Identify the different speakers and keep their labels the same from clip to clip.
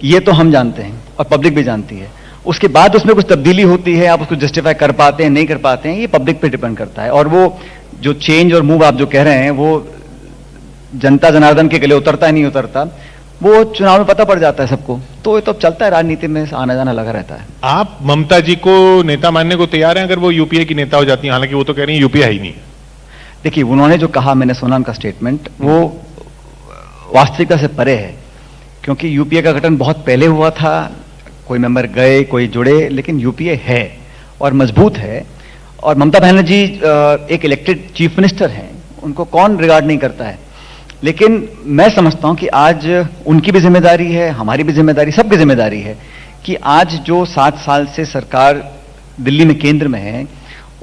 Speaker 1: ये तो हम जानते हैं और पब्लिक भी जानती है। उसके बाद उसमें कुछ तब्दीली होती है, आप उसको जस्टिफाई कर पाते हैं नहीं कर पाते हैं, ये पब्लिक पे डिपेंड करता है। और वो जो चेंज और मूव आप जो कह रहे हैं वो जनता जनार्दन के गले उतरता है नहीं उतरता, वो चुनाव में पता पड़ जाता है सबको। तो ये तो अब चलता है, राजनीति में आना जाना लगा रहता है।
Speaker 2: आप ममता जी को नेता मानने को तैयार हैं अगर वो यूपीए की नेता हो जाती हैं? हालांकि वो तो कह रही है यूपीए है ही नहीं।
Speaker 1: देखिए, उन्होंने जो कहा, मैंने सुना उनका स्टेटमेंट, वो वास्तविकता से परे है। क्योंकि यूपीए का गठन बहुत पहले हुआ था, कोई मेंबर गए कोई जुड़े, लेकिन यूपीए है और मजबूत है। और ममता बनर्जी एक इलेक्टेड चीफ मिनिस्टर हैं, उनको कौन रिगार्ड नहीं करता है। लेकिन मैं समझता हूं कि आज उनकी भी जिम्मेदारी है, हमारी भी जिम्मेदारी, सबकी जिम्मेदारी है कि आज जो 7 साल से सरकार दिल्ली में केंद्र में है,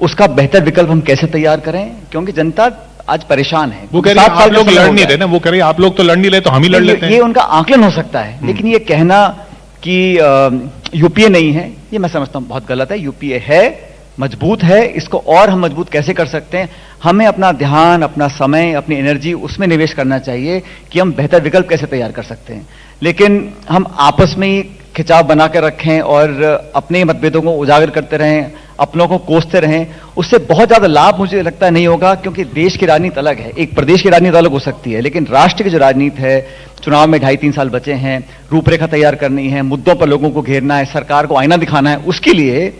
Speaker 1: उसका बेहतर विकल्प हम कैसे तैयार करें। क्योंकि जनता आज परेशान है।
Speaker 2: वो कह रहे हैं आप लोग लड़ नहीं रहे ना, वो कह रहे हैं आप लोग तो लड़ नहीं रहे तो हम ही लड़ लेते हैं।
Speaker 1: ये उनका आकलन हो सकता है, लेकिन ये कहना कि यूपीए नहीं है, ये मैं समझता हूं बहुत गलत है। यूपीए है, मजबूत है, इसको और हम मजबूत कैसे कर सकते हैं, हमें अपना ध्यान, अपना समय, अपनी एनर्जी उसमें निवेश करना चाहिए कि हम बेहतर विकल्प कैसे तैयार कर सकते हैं। लेकिन हम आपस में ही खिंचाव बना कर रखें और अपने मतभेदों को उजागर करते रहें, अपनों को कोसते रहें, उससे बहुत ज्यादा लाभ मुझे लगता है नहीं होगा। क्योंकि देश की राजनीति अलग है, एक प्रदेश की राजनीति अलग हो सकती है, लेकिन राष्ट्र की जो राजनीति है, चुनाव में 2.5-3 साल बचे हैं, रूपरेखा तैयार करनी है, मुद्दों पर लोगों को घेरना है, सरकार को आईना दिखाना है, उसके लिए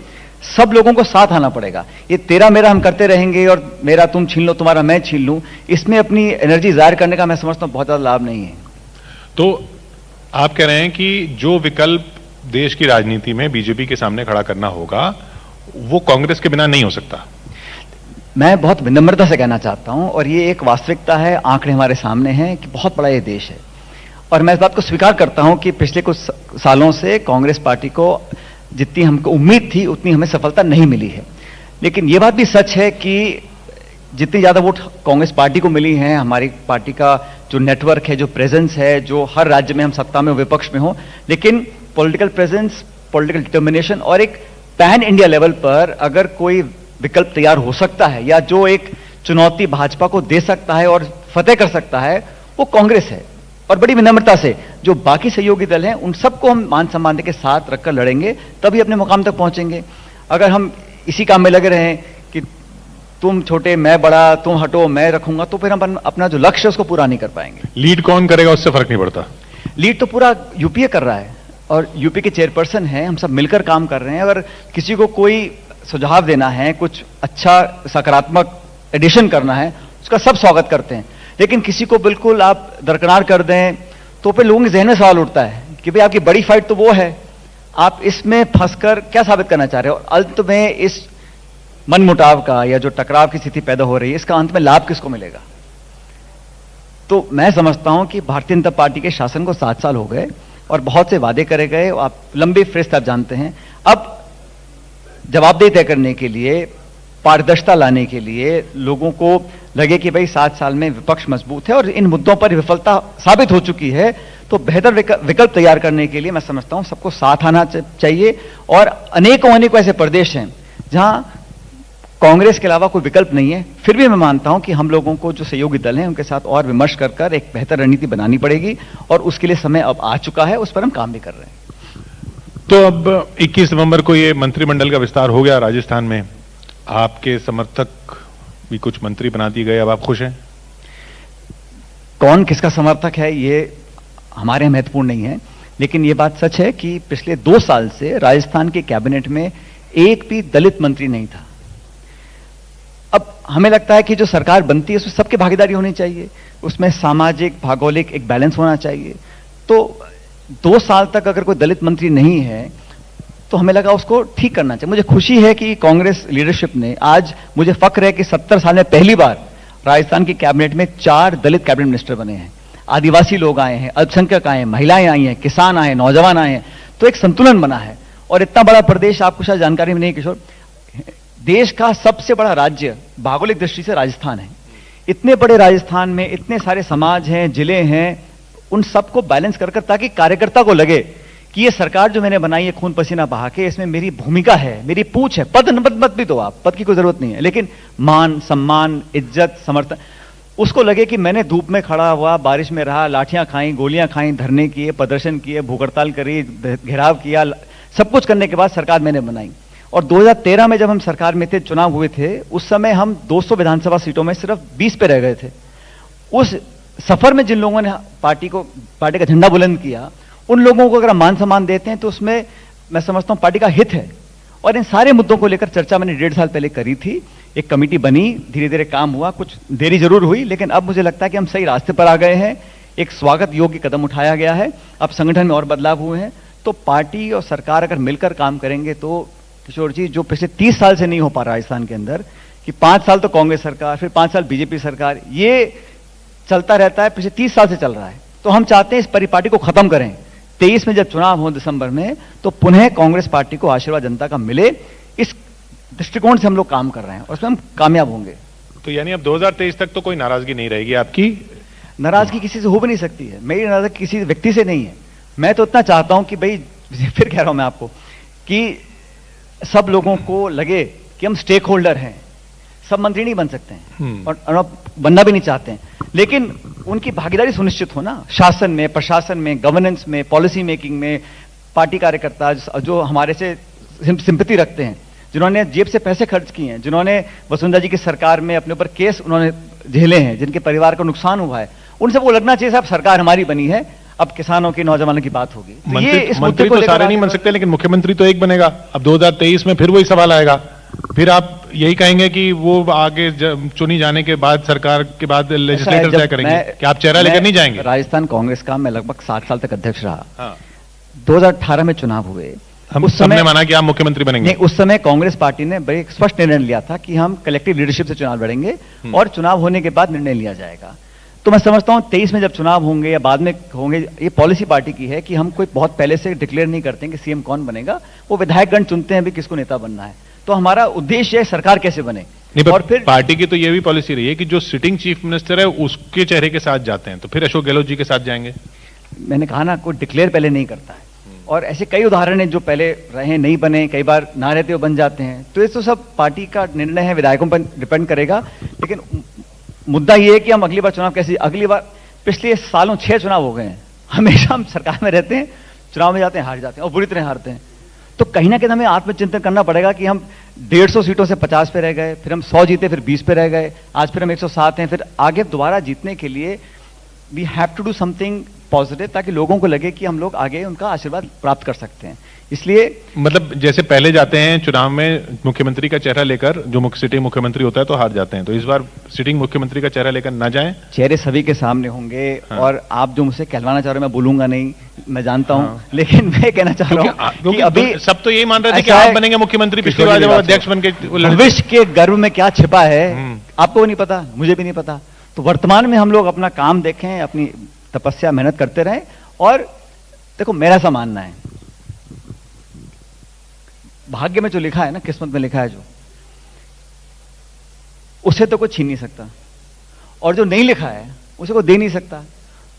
Speaker 1: सब लोगों को साथ आना पड़ेगा। ये तेरा मेरा हम करते रहेंगे और मेरा तुम छीन लो तुम्हारा मैं छीन लूं, इसमें अपनी एनर्जी जाहिर करने का मैं समझता हूं बहुत ज्यादा लाभ नहीं है।
Speaker 2: तो आप कह रहे हैं कि जो विकल्प देश की राजनीति में बीजेपी के सामने खड़ा करना होगा वो कांग्रेस के बिना नहीं हो सकता?
Speaker 1: मैं बहुत विनम्रता से कहना चाहता हूं, और ये एक वास्तविकता है, आंकड़े हमारे सामने हैं कि बहुत बड़ा ये देश है। और मैं इस बात को स्वीकार करता हूं कि पिछले कुछ सालों से कांग्रेस पार्टी को जितनी हमको उम्मीद थी उतनी हमें सफलता नहीं मिली है। लेकिन यह बात भी सच है कि जितनी ज्यादा वोट कांग्रेस पार्टी को मिली हैं, हमारी पार्टी का जो नेटवर्क है, जो प्रेजेंस है, जो हर राज्य में हम सत्ता में विपक्ष में हो, लेकिन पॉलिटिकल प्रेजेंस, पॉलिटिकल डिटर्मिनेशन और एक पैन इंडिया लेवल पर अगर कोई विकल्प तैयार हो सकता है या जो एक चुनौती भाजपा को दे सकता है और फतेह कर सकता है, वो कांग्रेस है। और बड़ी विनम्रता से जो बाकी सहयोगी दल हैं उन सबको हम मान सम्मान के साथ रखकर लड़ेंगे, तभी अपने मुकाम तक पहुंचेंगे। अगर हम इसी काम में लगे रहें कि तुम छोटे मैं बड़ा, तुम हटो मैं रखूंगा, तो फिर हम अपना जो लक्ष्य है उसको पूरा नहीं कर पाएंगे।
Speaker 2: लीड कौन करेगा उससे फर्क नहीं पड़ता?
Speaker 1: लीड तो पूरा यूपीए कर रहा है और यूपी के चेयरपर्सन है, हम सब मिलकर काम कर रहे हैं। अगर किसी को कोई सुझाव देना है, कुछ अच्छा सकारात्मक एडिशन करना है, उसका सब स्वागत करते हैं। लेकिन किसी को बिल्कुल आप दरकिनार कर दें तो फिर लोगों के जहन में सवाल उठता है कि भाई आपकी बड़ी फाइट तो वो है, आप इसमें फंसकर क्या साबित करना चाह रहे हो। अंत में इस मनमुटाव का या जो टकराव की स्थिति पैदा हो रही है, इसका अंत में लाभ किसको मिलेगा? तो मैं समझता हूं कि भारतीय जनता पार्टी के शासन को 7 साल हो गए और बहुत से वादे करे गए, आप लंबी फेस्ट आप जानते हैं। अब जवाबदेही तय करने के लिए, पारदर्शिता लाने के लिए, लोगों को लगे कि भाई 7 साल में विपक्ष मजबूत है और इन मुद्दों पर विफलता साबित हो चुकी है, तो बेहतर विकल्प तैयार करने के लिए मैं समझता हूं सबको साथ आना चाहिए। और अनेकों ऐसे प्रदेश हैं जहां कांग्रेस के अलावा कोई विकल्प नहीं है, फिर भी मैं मानता हूं कि हम लोगों को जो सहयोगी दल हैं उनके साथ और विमर्श कर एक बेहतर रणनीति बनानी पड़ेगी और उसके लिए समय अब आ चुका है, उस पर हम काम भी कर रहे हैं।
Speaker 2: तो अब 21 नवंबर को ये मंत्रिमंडल का विस्तार हो गया राजस्थान में, आपके समर्थक भी कुछ मंत्री बना दिए गए, अब आप खुश हैं?
Speaker 1: कौन किसका समर्थक है ये हमारे महत्वपूर्ण नहीं है, लेकिन ये बात सच है कि पिछले 2 साल से राजस्थान के कैबिनेट में एक भी दलित मंत्री नहीं था। अब हमें लगता है कि जो सरकार बनती है उसमें सबकी भागीदारी होनी चाहिए, उसमें सामाजिक भौगोलिक एक बैलेंस होना चाहिए। तो 2 साल तक अगर कोई दलित मंत्री नहीं है तो हमें लगा उसको ठीक करना चाहिए। मुझे खुशी है कि कांग्रेस लीडरशिप ने, आज मुझे फक्र है कि 70 साल में पहली बार राजस्थान की कैबिनेट में 4 दलित कैबिनेट मिनिस्टर बने हैं। आदिवासी लोग आए हैं, अल्पसंख्यक आए हैं, महिलाएं आई हैं, किसान आए हैं, नौजवान आए हैं, तो एक संतुलन बना है। और इतना बड़ा प्रदेश, आपको शायद जानकारी में नहीं किशोर, देश का सबसे बड़ा राज्य भौगोलिक दृष्टि से राजस्थान है। इतने बड़े राजस्थान में इतने सारे समाज हैं, जिले हैं, उन सबको बैलेंस कर ताकि कार्यकर्ता को लगे कि ये सरकार जो मैंने बनाई है खून पसीना बहा के, इसमें मेरी भूमिका है, मेरी पूछ है। पद मत भी दो आप, पद की कोई जरूरत नहीं है, लेकिन मान सम्मान इज्जत समर्थन, उसको लगे कि मैंने धूप में खड़ा हुआ, बारिश में रहा, लाठियां खाई, गोलियां खाई, धरने किए, प्रदर्शन किए, भूख हड़ताल करी, घेराव किया, सब कुछ करने के बाद सरकार मैंने बनाई। और 2013 में जब हम सरकार में थे, चुनाव हुए थे, उस समय हम 200 विधानसभा सीटों में सिर्फ 20 पे रह गए थे। उस सफर में जिन लोगों ने पार्टी का झंडा बुलंद किया, उन लोगों को अगर हम मान सम्मान देते हैं तो उसमें मैं समझता हूं पार्टी का हित है। और इन सारे मुद्दों को लेकर चर्चा मैंने 1.5 साल पहले करी थी। एक कमेटी बनी, धीरे धीरे काम हुआ, कुछ देरी जरूर हुई, लेकिन अब मुझे लगता है कि हम सही रास्ते पर आ गए हैं। एक स्वागत योग्य कदम उठाया गया है। अब संगठन में और बदलाव हुए हैं, तो पार्टी और सरकार अगर मिलकर काम करेंगे तो किशोर जी, जो पिछले 30 साल से नहीं हो पा रहा राजस्थान के अंदर, कि 5 साल तो कांग्रेस सरकार, फिर 5 साल बीजेपी सरकार, ये चलता रहता है, पिछले 30 साल से चल रहा है। तो हम चाहते हैं इस परिपाटी को खत्म करें। 23 में जब चुनाव हो दिसंबर में, तो पुनः कांग्रेस पार्टी को आशीर्वाद जनता का मिले, इस दृष्टिकोण से हम लोग काम कर रहे हैं और उसमें हम कामयाब होंगे।
Speaker 2: तो यानी अब 2023 तक तो कोई नाराजगी नहीं रहेगी आपकी?
Speaker 1: नाराजगी किसी से हो भी नहीं सकती है। मेरी नाराजगी किसी व्यक्ति से नहीं है। मैं तो इतना चाहता हूं कि भाई, फिर कह रहा हूं मैं आपको, कि सब लोगों को लगे कि हम स्टेक होल्डर हैं। सब मंत्री नहीं बन सकते हैं और बनना भी नहीं चाहते हैं, लेकिन उनकी भागीदारी सुनिश्चित हो ना, शासन में, प्रशासन में, गवर्नेंस में, पॉलिसी मेकिंग में। पार्टी कार्यकर्ता जो हमारे से सिंपैथी रखते हैं, जिन्होंने जेब से पैसे खर्च किए हैं, जिन्होंने वसुंधरा जी की सरकार में अपने ऊपर केस उन्होंने झेले हैं, जिनके परिवार को नुकसान हुआ है, उन सबको लगना चाहिए साहब सरकार हमारी बनी है, अब किसानों की, नौजवानों की बात होगी। तो ये इस मुद्दे को
Speaker 2: तो सारे नहीं बन सकते, लेकिन मुख्यमंत्री तो एक बनेगा। अब 2023 में फिर वही सवाल आएगा, फिर आप यही कहेंगे कि वो आगे चुनी जाने के बाद, सरकार के बाद लेजिस्लेटर तय करेंगे कि आप चेहरा लेकर नहीं जाएंगे?
Speaker 1: राजस्थान कांग्रेस का मैं लगभग 7 साल तक अध्यक्ष रहा। 2018 में चुनाव हुए,
Speaker 2: उस समय माना कि आप मुख्यमंत्री बनेंगे।
Speaker 1: नहीं, उस समय कांग्रेस पार्टी ने बड़े स्पष्ट निर्णय लिया था कि हम कलेक्टिव लीडरशिप से चुनाव लड़ेंगे और चुनाव होने के बाद निर्णय लिया जाएगा। तो मैं समझता हूं 23 में जब चुनाव होंगे या बाद में होंगे, ये पॉलिसी पार्टी की है कि हम कोई बहुत पहले से डिक्लेयर नहीं करते कि सीएम कौन बनेगा। वो विधायकगण चुनते हैं भी किसको नेता बनना है। तो हमारा उद्देश्य है सरकार कैसे बने।
Speaker 2: और फिर पार्टी की तो ये भी पॉलिसी रही है कि जो सिटिंग चीफ मिनिस्टर है उसके चेहरे के साथ जाते हैं, तो फिर अशोक गहलोत जी के साथ जाएंगे।
Speaker 1: मैंने कहा ना, कोई डिक्लेयर पहले नहीं करता है, और ऐसे कई उदाहरण हैं जो पहले रहे नहीं बने, कई बार ना रहते हुए बन जाते हैं। तो ये तो सब पार्टी का निर्णय है, विधायकों पर डिपेंड करेगा। लेकिन मुद्दा ये है कि हम अगली बार चुनाव कैसे, अगली बार, पिछले सालों 6 चुनाव हो गए हैं, हमेशा हम सरकार में रहते हैं, चुनाव में जाते हैं, हार जाते हैं और बुरी तरह हारते हैं। तो कहीं ना कहीं हमें आत्मचिंतन करना पड़ेगा कि हम 150 सीटों से 50 पे रह गए, फिर हम 100 जीते, फिर 20 पे रह गए, आज फिर हम 107 हैं, फिर आगे दोबारा जीतने के लिए we have to do something positive, ताकि लोगों को लगे कि हम लोग आगे उनका आशीर्वाद प्राप्त कर सकते हैं। इसलिए
Speaker 2: मतलब जैसे पहले जाते हैं चुनाव में मुख्यमंत्री का चेहरा लेकर, जो सिटिंग मुख्यमंत्री होता है तो हार जाते हैं, तो इस बार सिटिंग मुख्यमंत्री का चेहरा लेकर ना जाएं।
Speaker 1: चेहरे सभी के सामने होंगे। हाँ। और आप जो मुझसे कहलवाना चाह रहे हो, मैं बोलूंगा नहीं, मैं जानता हूं। हाँ। लेकिन मैं कहना चाह रहा हूं कि अभी
Speaker 2: सब तो यही मान रहे थे कि आप बनेंगे मुख्यमंत्री, पिछली बार जब अध्यक्ष बन के।
Speaker 1: भविष्य के गर्भ में क्या छिपा है आपको नहीं पता, मुझे भी नहीं पता। तो वर्तमान में हम लोग अपना काम देखें, अपनी तपस्या, मेहनत करते रहें। और देखो, मेरा सा मानना है, भाग्य में जो लिखा है ना, किस्मत में लिखा है जो, उसे तो कोई छीन नहीं सकता, और जो नहीं लिखा है उसे कोई दे नहीं सकता।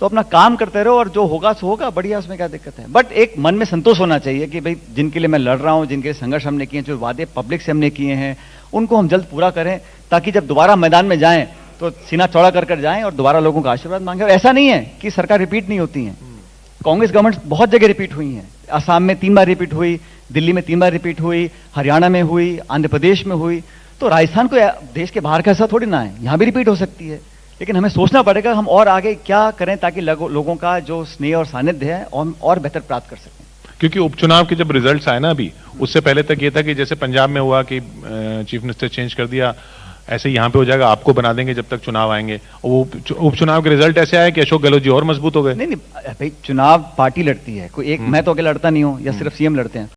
Speaker 1: तो अपना काम करते रहो, और जो होगा सो होगा, बढ़िया, उसमें क्या दिक्कत है। बट एक मन में संतोष होना चाहिए कि भाई, जिनके लिए मैं लड़ रहा हूं, जिनके लिए संघर्ष हमने किए, जो वादे पब्लिक से हमने किए हैं, उनको हम जल्द पूरा करें, ताकि जब दोबारा मैदान में जाएं तो सीना चौड़ा कर जाएं और दोबारा लोगों का आशीर्वाद मांगे। और ऐसा नहीं है कि सरकार रिपीट नहीं होती है, कांग्रेस गवर्नमेंट बहुत जगह रिपीट हुई है। असम में 3 बार रिपीट हुई, दिल्ली में 3 बार रिपीट हुई, हरियाणा में हुई, आंध्र प्रदेश में हुई। तो राजस्थान को देश के बाहर का ऐसा थोड़ी ना है, यहां भी रिपीट हो सकती है। लेकिन हमें सोचना पड़ेगा हम और आगे क्या करें, ताकि लोगों का जो स्नेह और सानिध्य है और बेहतर प्राप्त कर सकें।
Speaker 2: क्योंकि उपचुनाव के जब रिजल्ट्स आए ना अभी, उससे पहले तक ये था कि जैसे पंजाब में हुआ कि चीफ मिनिस्टर चेंज कर दिया, ऐसे यहाँ पे हो जाएगा, आपको बना देंगे जब तक चुनाव आएंगे। और वो उपचुनाव के रिजल्ट ऐसे आए कि अशोक गहलोत जी और मजबूत हो गए।
Speaker 1: नहीं भाई, चुनाव पार्टी लड़ती है, कोई एक, मैं तो अकेला लड़ता नहीं हूं, या सिर्फ सीएम लड़ते हैं।